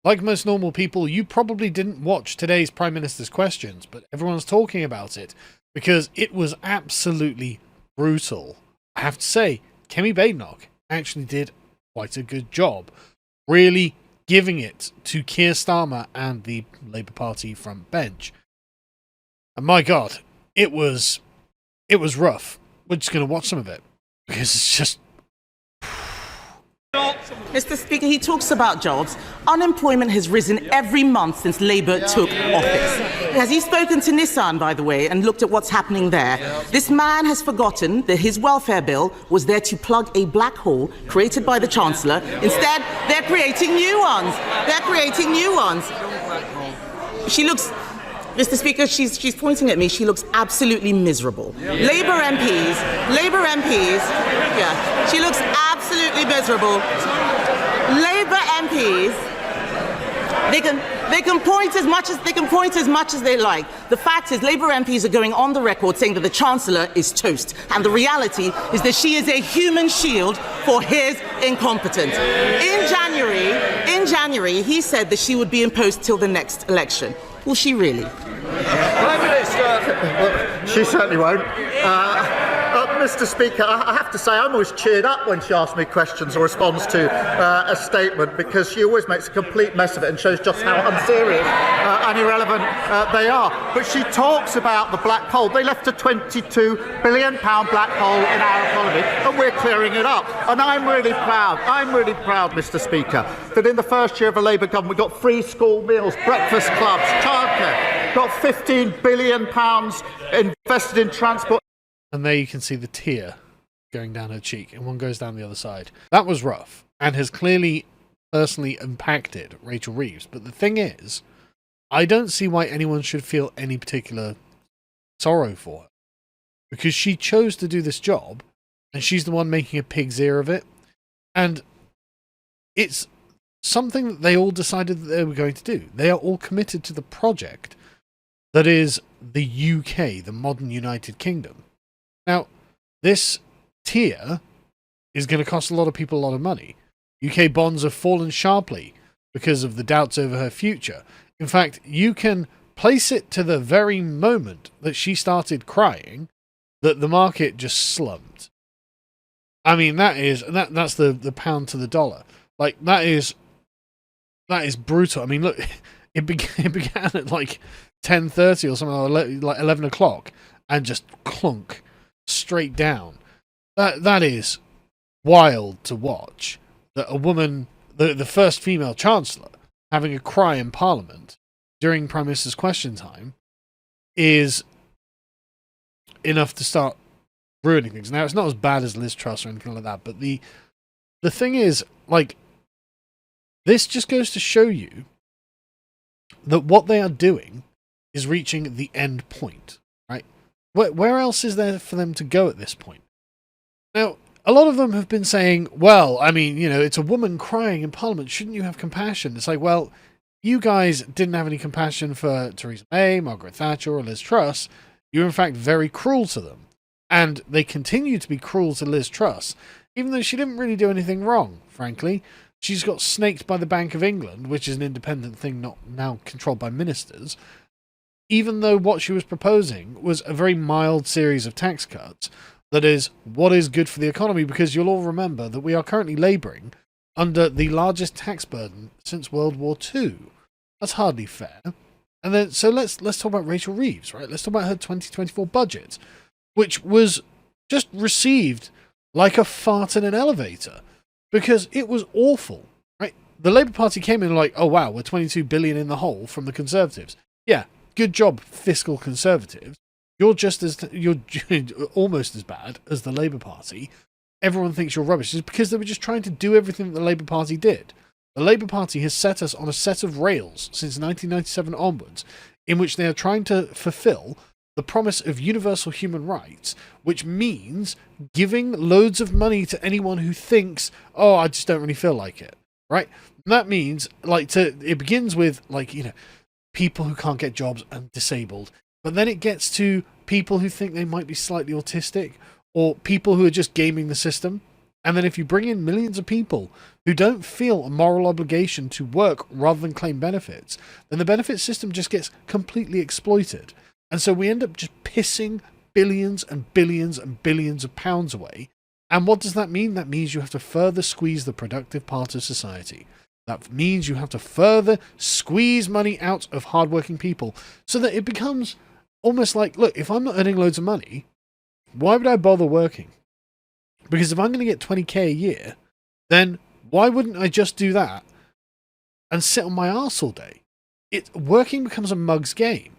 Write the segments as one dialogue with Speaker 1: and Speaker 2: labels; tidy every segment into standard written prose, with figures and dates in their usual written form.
Speaker 1: Like most normal people, you probably didn't watch today's Prime Minister's questions, but everyone's talking about it because it was absolutely brutal. I have to say, Kemi Badenoch actually did quite a good job, really giving it to Keir Starmer and the Labour Party front bench. And my God, it was rough. We're just going to watch some of it because it's just...
Speaker 2: Mr. Speaker, he talks about jobs. Unemployment has risen every month since Labour took office. Has he spoken to Nissan, by the way, and looked at what's happening there? This man has forgotten that his welfare bill was there to plug a black hole created by the Chancellor. Instead, they're creating new ones. They're creating new ones. She looks... Mr. Speaker, she's pointing at me. She looks absolutely miserable. Labour MPs, yeah, she looks absolutely miserable. Labour MPs, they can point as much as they like. The fact is, Labour MPs are going on the record saying that the Chancellor is toast, and the reality is that she is a human shield for his incompetence. In January, he said that she would be in post till the next election. Will she really?
Speaker 3: Prime Minister.
Speaker 4: Well, she certainly won't. Mr. Speaker, I have to say I'm always cheered up when she asks me questions or responds to a statement, because she always makes a complete mess of it and shows just how unserious and irrelevant they are. But she talks about the black hole. They left a £22 billion black hole in our economy, and we're clearing it up. And I'm really proud, Mr. Speaker, that in the first year of a Labour government we got free school meals, breakfast clubs, childcare, got £15 billion invested in transport.
Speaker 1: And there you can see the tear going down her cheek, and one goes down the other side. That was rough, and has clearly personally impacted Rachel Reeves. But the thing is, I don't see why anyone should feel any particular sorrow for her, because she chose to do this job, and she's the one making a pig's ear of it. And it's something that they all decided that they were going to do. They are all committed to the project that is the UK, the modern United Kingdom. Now, this tier is going to cost a lot of people a lot of money. UK bonds have fallen sharply because of the doubts over her future. In fact, you can place it to the very moment that she started crying that the market just slumped. I mean, that's the pound to the dollar. Like, that is brutal. I mean, look, it began at like 10:30 or something, like 11 o'clock, and just clunk straight down. That is wild to watch. That a woman, the first female chancellor, having a cry in Parliament during Prime Minister's question time is enough to start ruining things. Now, it's not as bad as Liz Truss or anything like that, but the thing is, like, this just goes to show you that what they are doing is reaching the end point, right? Where else is there for them to go at this point? Now, a lot of them have been saying, well, I mean, you know, it's a woman crying in Parliament. Shouldn't you have compassion? It's like, well, you guys didn't have any compassion for Theresa May, Margaret Thatcher, or Liz Truss. You're, in fact, very cruel to them. And they continue to be cruel to Liz Truss, even though she didn't really do anything wrong, frankly. She's got snaked by the Bank of England, which is an independent thing not now controlled by ministers, even though what she was proposing was a very mild series of tax cuts that is what is good for the economy, because you'll all remember that we are currently labouring under the largest tax burden since World War II. That's hardly fair. And then, so let's talk about Rachel Reeves, right? Let's talk about her 2024 budget, which was just received like a fart in an elevator, because it was awful, right? The Labour Party came in like, oh wow, we're 22 billion in the hole from the Conservatives. Yeah, good job, fiscal Conservatives. You're almost as bad as the Labour Party. Everyone thinks you're rubbish. It's because they were just trying to do everything that the Labour Party did. The Labour Party has set us on a set of rails since 1997 onwards, in which they are trying to fulfil the promise of universal human rights, which means giving loads of money to anyone who thinks, oh, I just don't really feel like it, right? And that means, like, it begins with, like, you know, people who can't get jobs and disabled, but then it gets to people who think they might be slightly autistic, or people who are just gaming the system. And then if you bring in millions of people who don't feel a moral obligation to work rather than claim benefits, then the benefit system just gets completely exploited. And so we end up just pissing billions and billions and billions of pounds away. And what does that mean? That means you have to further squeeze the productive part of society. That means you have to further squeeze money out of hardworking people so that it becomes almost like, look, if I'm not earning loads of money, why would I bother working? Because if I'm going to get 20k a year, then why wouldn't I just do that and sit on my arse all day? Working becomes a mug's game.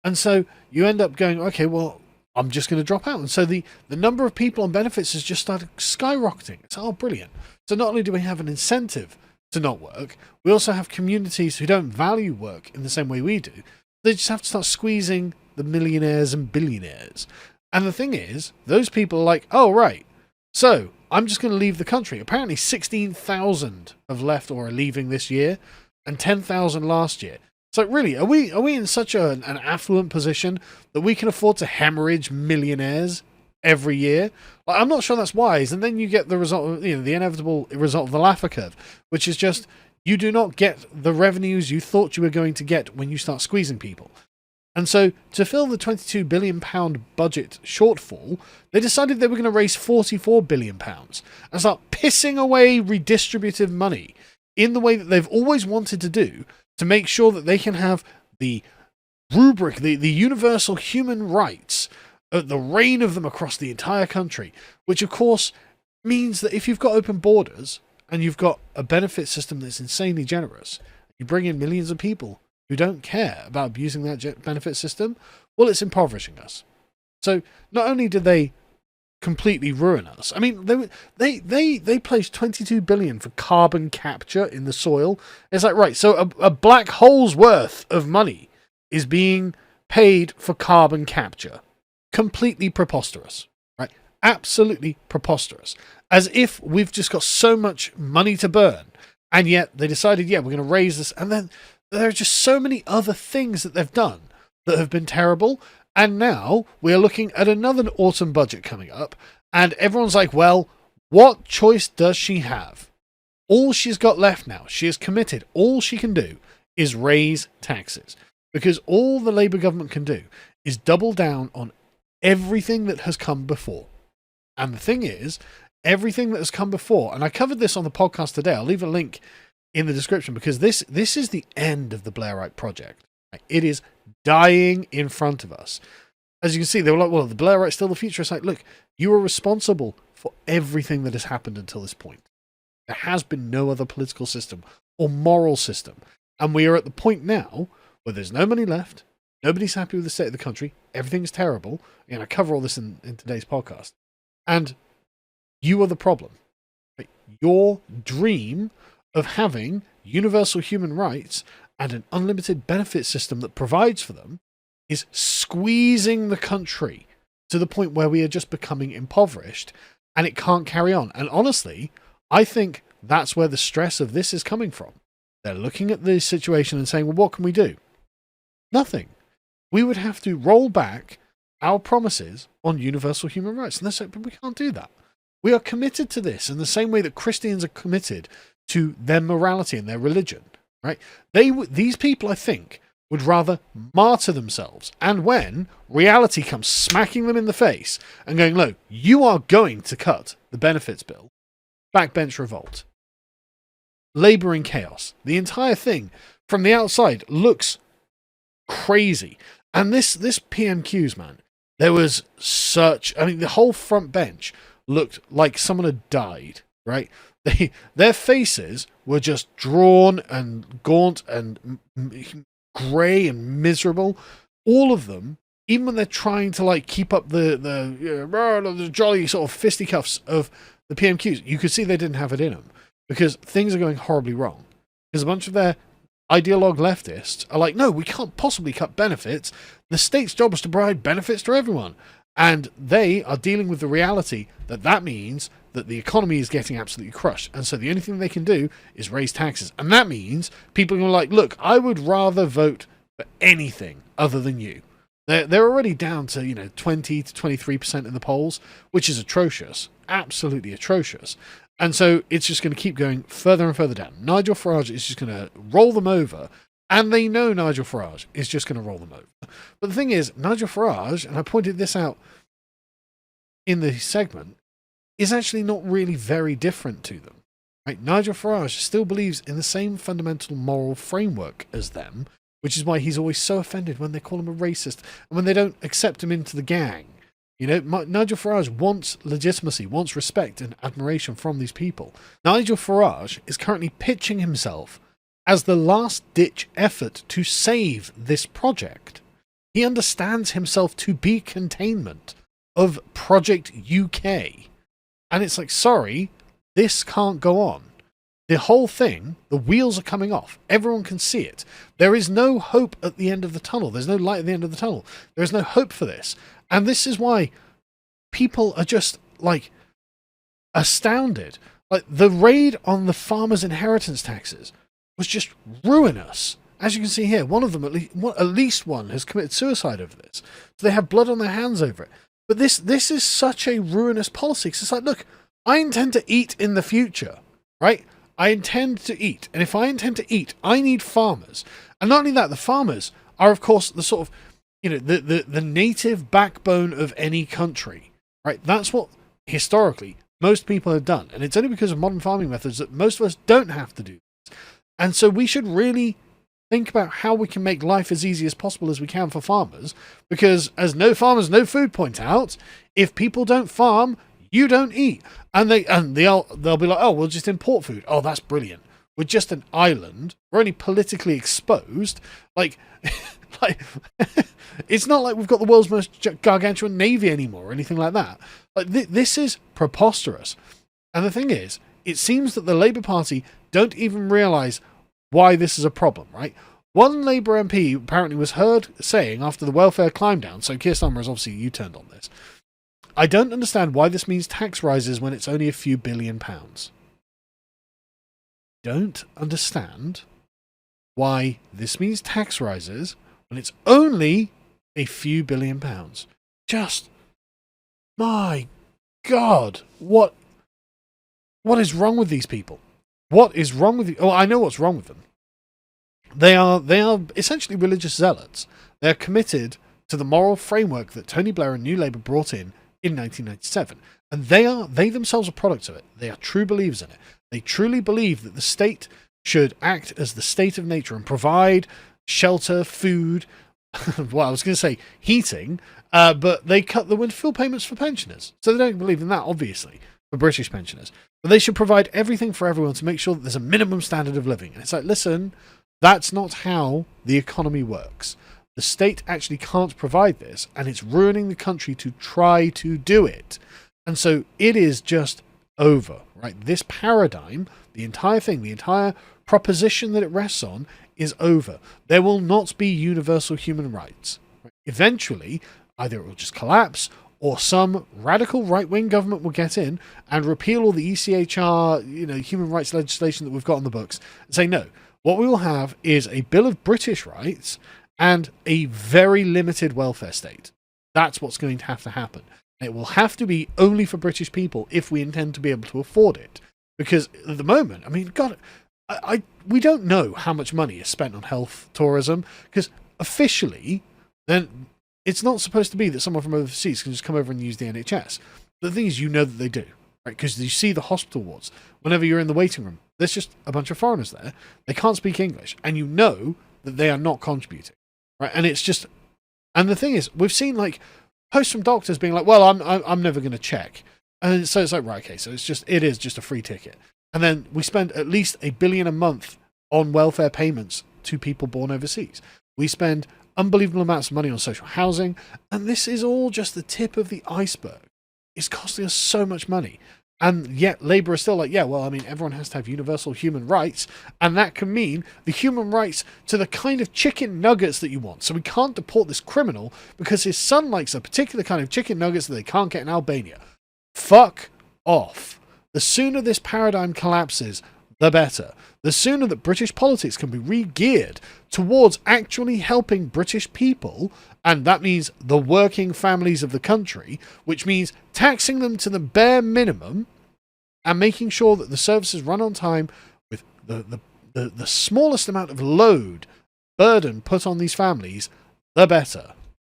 Speaker 1: And so you end up going, okay, well, I'm just going to drop out. And so the number of people on benefits has just started skyrocketing. It's brilliant. So not only do we have an incentive to not work, we also have communities who don't value work in the same way we do. They just have to start squeezing the millionaires and billionaires. And the thing is, those people are like, oh, right, so I'm just going to leave the country. Apparently 16,000 have left or are leaving this year and 10,000 last year. So really, are we in such an affluent position that we can afford to hemorrhage millionaires every year? I'm not sure that's wise. And then you get the result, the inevitable result of the Laffer curve, which is just you do not get the revenues you thought you were going to get when you start squeezing people. And so to fill the £22 billion budget shortfall, they decided they were going to raise £44 billion and start pissing away redistributive money in the way that they've always wanted to do, to make sure that they can have the rubric, the universal human rights, the reign of them across the entire country, which of course means that if you've got open borders and you've got a benefit system that's insanely generous, you bring in millions of people who don't care about abusing that benefit system, well, it's impoverishing us. So not only did they completely ruin us, I mean, they placed 22 billion for carbon capture in the soil. It's like, right, so a black hole's worth of money is being paid for carbon capture. Completely preposterous, right? Absolutely preposterous. As if we've just got so much money to burn, and yet they decided, yeah, we're going to raise this, and then there are just so many other things that they've done that have been terrible. And now we're looking at another autumn budget coming up, and everyone's like, well, what choice does she have? All she's got left now, she is committed. All she can do is raise taxes, because all the Labour government can do is double down on everything that has come before. And the thing is, everything that has come before, and I covered this on the podcast today, I'll leave a link in the description, because this is the end of the Blairite project. It is dying in front of us. As you can see, they were like, well, the Blairite's still the future. It's like, look, you are responsible for everything that has happened until this point. There has been no other political system or moral system. And we are at the point now where there's no money left. Nobody's happy with the state of the country. Everything's terrible. And I cover all this in today's podcast. And you are the problem. Your dream of having universal human rights and an unlimited benefit system that provides for them is squeezing the country to the point where we are just becoming impoverished, and it can't carry on. And honestly, I think that's where the stress of this is coming from. They're looking at the situation and saying, well, what can we do? Nothing. We would have to roll back our promises on universal human rights. And they say, but we can't do that. We are committed to this in the same way that Christians are committed to their morality and their religion, right? These people, I think, would rather martyr themselves. And when reality comes smacking them in the face and going, look, you are going to cut the benefits bill, backbench revolt, Labour in chaos. The entire thing from the outside looks crazy. And this PMQs, man, there was the whole front bench looked like someone had died, right? Their faces were just drawn and gaunt and grey and miserable. All of them, even when they're trying to keep up the jolly sort of fisticuffs of the PMQs, you could see they didn't have it in them, because things are going horribly wrong. Because a bunch of their ideologue leftists are like, no, we can't possibly cut benefits. The state's job is to provide benefits to everyone. And they are dealing with the reality that means that the economy is getting absolutely crushed. And so the only thing they can do is raise taxes. And that means people are like, look, I would rather vote for anything other than you. They're already down to 20 to 23% in the polls, which is atrocious, absolutely atrocious. And so it's just going to keep going further and further down. Nigel Farage is just going to roll them over, and they know Nigel Farage is just going to roll them over. But the thing is, Nigel Farage, and I pointed this out in the segment, is actually not really very different to them. Right? Nigel Farage still believes in the same fundamental moral framework as them, which is why he's always so offended when they call him a racist and when they don't accept him into the gang. Nigel Farage wants legitimacy, wants respect and admiration from these people. Nigel Farage is currently pitching himself as the last-ditch effort to save this project. He understands himself to be containment of Project UK. And it's like, sorry, this can't go on. The whole thing, the wheels are coming off. Everyone can see it. There is no hope at the end of the tunnel. There's no light at the end of the tunnel. There is no hope for this. And this is why people are just, astounded. The raid on the farmers' inheritance taxes was just ruinous. As you can see here, one of them, at least one, has committed suicide over this. So they have blood on their hands over it. But this is such a ruinous policy. Because it's like, look, I intend to eat in the future, right? I intend to eat. And if I intend to eat, I need farmers. And not only that, the farmers are, of course, the sort of, the native backbone of any country, right? That's what, historically, most people have done. And it's only because of modern farming methods that most of us don't have to do this. And so we should really think about how we can make life as easy as possible as we can for farmers. Because as No Farmers, No Food point out, if people don't farm, you don't eat. And they'll be like, oh, we'll just import food. Oh, that's brilliant. We're just an island. We're only politically exposed. It's not like we've got the world's most gargantuan navy anymore or anything like that. This is preposterous. And the thing is, it seems that the Labour Party don't even realise why this is a problem, right? One Labour MP apparently was heard saying after the welfare climb down, so Keir Starmer has obviously U-turned on this, I don't understand why this means tax rises when it's only a few £billion. Don't understand why this means tax rises when it's only a few £billion. Just, my God, what is wrong with these people? What is wrong with you? Oh, I know what's wrong with them. They are essentially religious zealots. They are committed to the moral framework that Tony Blair and New Labour brought in 1997. And they themselves are products of it. They are true believers in it. They truly believe that the state should act as the state of nature and provide shelter, food, well, I was going to say heating, but they cut the windfall payments for pensioners. So they don't believe in that, obviously, for British pensioners. But they should provide everything for everyone to make sure that there's a minimum standard of living. And it's like, listen, that's not how the economy works. The state actually can't provide this, and it's ruining the country to try to do it. And so it is just over, right? This paradigm, the entire thing, the entire proposition that it rests on is over. There will not be universal human rights. Right? Eventually, either it will just collapse or some radical right-wing government will get in and repeal all the ECHR, human rights legislation that we've got on the books and say, no, what we will have is a Bill of British Rights and a very limited welfare state. That's what's going to happen. And it will have to be only for British people if we intend to be able to afford it. Because at the moment, I mean, God, we don't know how much money is spent on health tourism, because officially, then it's not supposed to be that someone from overseas can just come over and use the NHS. But the thing is, that they do, right? Because you see the hospital wards. Whenever you're in the waiting room, there's just a bunch of foreigners there. They can't speak English, and you know that they are not contributing, right? And it's just, and the thing is, we've seen posts from doctors being like, well, I'm never going to check. And so it's like, right, okay, so it is just a free ticket. And then we spend at least $1 billion a month on welfare payments to people born overseas. We spend unbelievable amounts of money on social housing, and this is all just the tip of the iceberg. It's costing us so much money. And yet Labour is still like, yeah, well, I mean, everyone has to have universal human rights, and that can mean the human rights to the kind of chicken nuggets that you want. So we can't deport this criminal because his son likes a particular kind of chicken nuggets that they can't get in Albania. Fuck off. The sooner this paradigm collapses, the better. The sooner that British politics can be re-geared towards actually helping British people, and that means the working families of the country, which means taxing them to the bare minimum and making sure that the services run on time with the smallest amount of burden put on these families, the better.